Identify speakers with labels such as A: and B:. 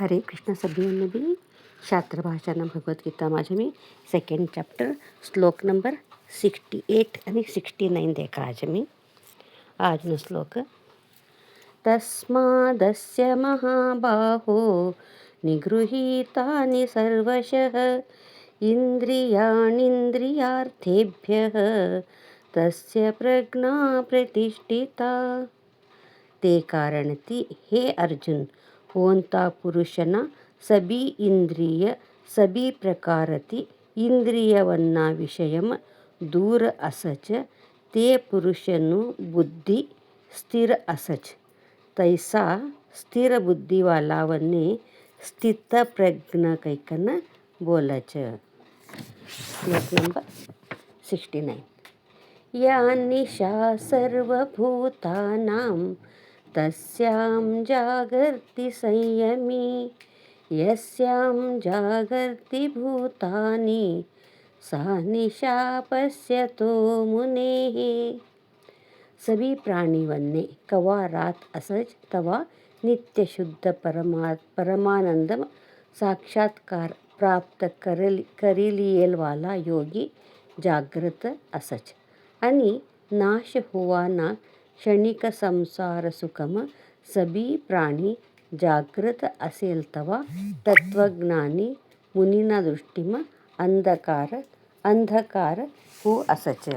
A: हरे कृष्ण सभी भी शास्त्र भाषा भगवद्गीता माझे मी सेकंड चॅप्टर श्लोक नंबर 68 आणि 69 देखा आज न श्लोक तस्मादस्य महाबाहो निगृहीतानि सर्वशः इंद्रियाणींद्रियार्थेभ्यः तस्य प्रज्ञा प्रतिष्ठिता। ते कारण ती हे अर्जुन कोणता पुरुषना सभी इंद्रिय सभी प्रकारती इंद्रिಯವನ್ನ विषयम दूर असच ते पुरुषनु बुद्धि स्थिर असच तैसा स्थिर बुद्धि वालावन्ने स्थित प्रज्ञ कैकन बोलच। श्लोक नंबर 69 या निशा सर्वभूतानां तस्यां जागर्ति संयमी यस्यां जागर्ति भूतानि सा निशा पश्यतो मुनेः। सभी प्राणीवन्ने कवा रात असज तवा नित्य शुद्ध परमानंद साक्षात्कार प्राप्त करिलियेल वाला योगी जागृत असच आणि नाश होवाना क्षणिक संसार सुखम सभी प्राणी जागृत असेल तवा तत्वज्ञानी मुनीना दृष्टीम अंधकार हो असच।